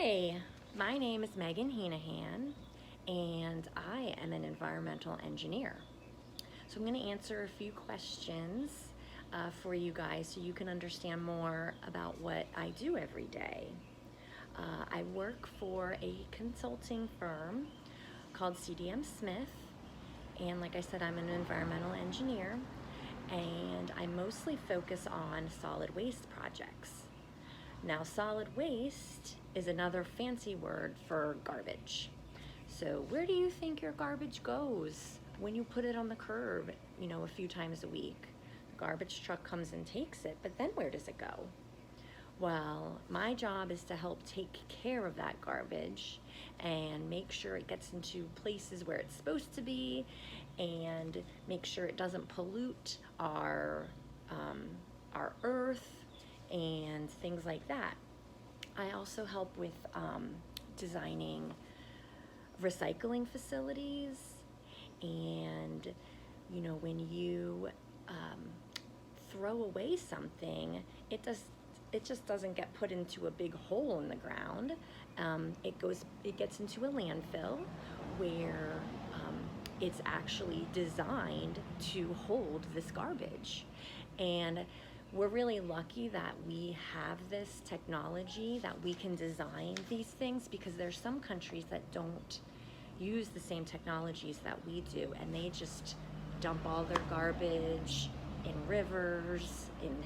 Hi, my name is Henehan, and I am an environmental engineer. So I'm going to answer a few questions for you guys so you can understand more about what I do every day. I work for a consulting firm called CDM Smith, and like I said, I'm an environmental engineer, and I mostly focus on solid waste projects. Now, solid waste is another fancy word for garbage. So where do you think your garbage goes when you put it on the curb, a few times a week? The garbage truck comes and takes it, but then where does it go? Well, my job is to help take care of that garbage and make sure it gets into places where it's supposed to be and make sure it doesn't pollute our earth and things like that. I also help with designing recycling facilities, and when you throw away something, it just doesn't get put into a big hole in the ground. It gets into a landfill where it's actually designed to hold this garbage. And we're really lucky that we have this technology that we can design these things, because there's some countries that don't use the same technologies that we do, and they just dump all their garbage in rivers, in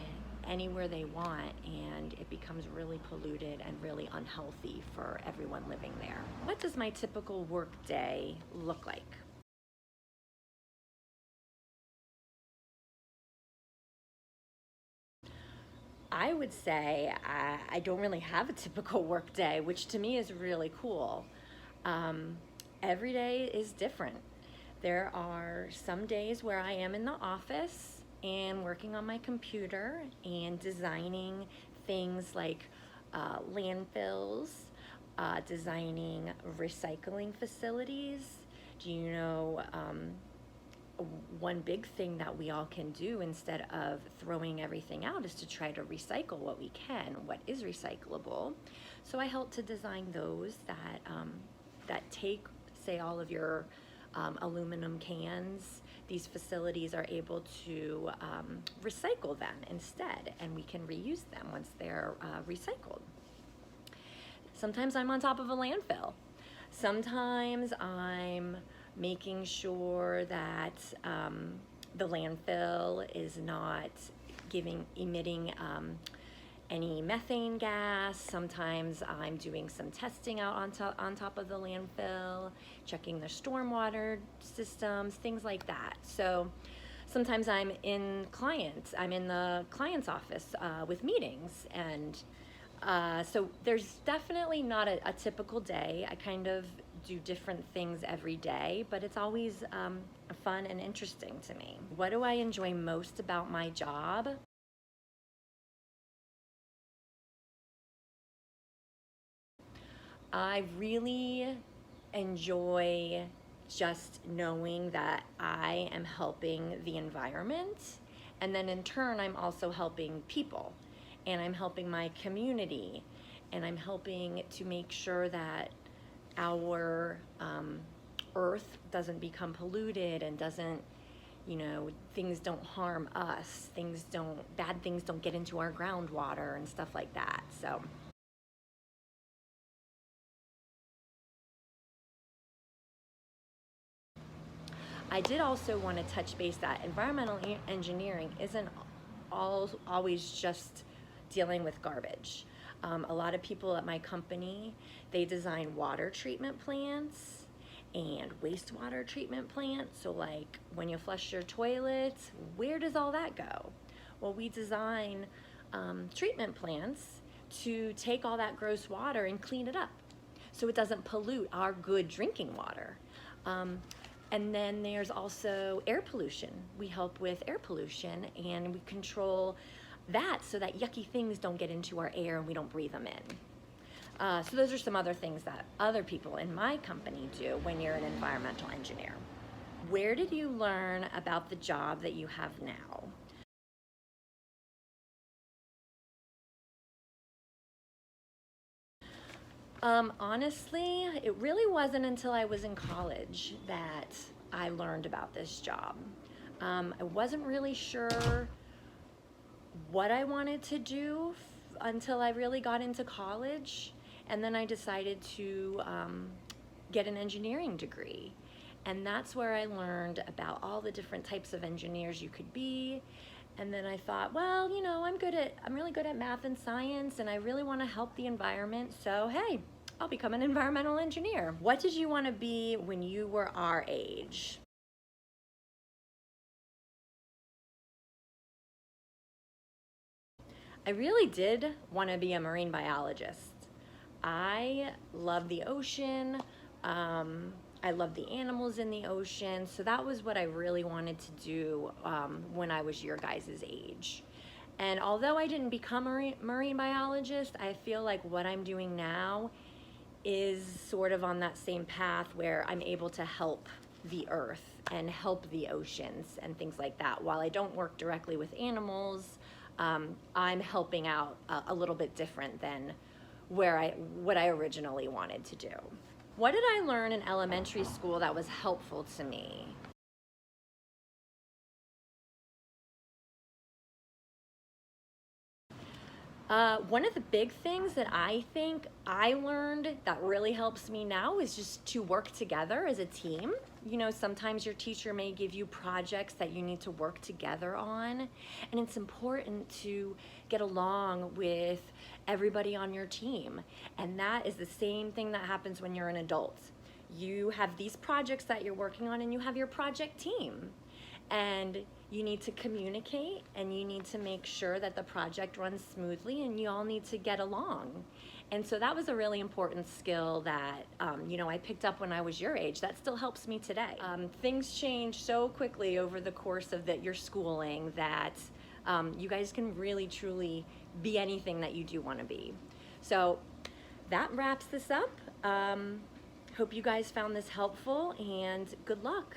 anywhere they want, and it becomes really polluted and really unhealthy for everyone living there. What does my typical work day look like? I would say I don't really have a typical work day, which to me is really cool. Every day is different. There are some days where I am in the office and working on my computer and designing things like landfills, designing recycling facilities. Do you know one big thing that we all can do instead of throwing everything out is to try to recycle what we can, what is recyclable. So I help to design those that take, say, all of your aluminum cans. These facilities are able to recycle them instead, and we can reuse them once they're recycled. Sometimes I'm on top of a landfill. Sometimes I'm making sure that the landfill is not emitting any methane gas. Sometimes I'm doing some testing out on top of the landfill, checking the stormwater systems, things like that. So sometimes I'm in the client's office with meetings, and so there's definitely not a typical day. I kind of do different things every day, but it's always fun and interesting to me. What do I enjoy most about my job? I really enjoy just knowing that I am helping the environment, and then in turn I'm also helping people, and I'm helping my community, and I'm helping to make sure that our earth doesn't become polluted and doesn't, things don't harm us, bad things don't get into our groundwater and stuff like that. So I did also want to touch base that environmental engineering isn't always just dealing with garbage. A lot of people at my company, they design water treatment plants and wastewater treatment plants. So like when you flush your toilets, where does all that go? Well, we design treatment plants to take all that gross water and clean it up so it doesn't pollute our good drinking water. And then there's also air pollution. We help with air pollution, and we control that so that yucky things don't get into our air and we don't breathe them in. So those are some other things that other people in my company do when you're an environmental engineer. Where did you learn about the job that you have now? Honestly, it really wasn't until I was in college that I learned about this job. I wasn't really sure what I wanted to do until I really got into college. And then I decided to get an engineering degree. And that's where I learned about all the different types of engineers you could be. And then I thought, well, I'm really good at math and science, and I really want to help the environment. So, hey, I'll become an environmental engineer. What did you want to be when you were our age? I really did want to be a marine biologist. I love the ocean. I love the animals in the ocean. So that was what I really wanted to do when I was your guys' age. And although I didn't become a marine biologist, I feel like what I'm doing now is sort of on that same path where I'm able to help the earth and help the oceans and things like that. While I don't work directly with animals, I'm helping out a little bit different than what I originally wanted to do. What did I learn in elementary school that was helpful to me? One of the big things that I think I learned that really helps me now is just to work together as a team. Sometimes your teacher may give you projects that you need to work together on, and it's important to get along with everybody on your team. And that is the same thing that happens when you're an adult. You have these projects that you're working on, and you have your project team. And you need to communicate, and you need to make sure that the project runs smoothly, and you all need to get along. And so that was a really important skill that I picked up when I was your age. That still helps me today. Things change so quickly over the course of your schooling that you guys can really truly be anything that you do want to be. So that wraps this up. Hope you guys found this helpful, and good luck.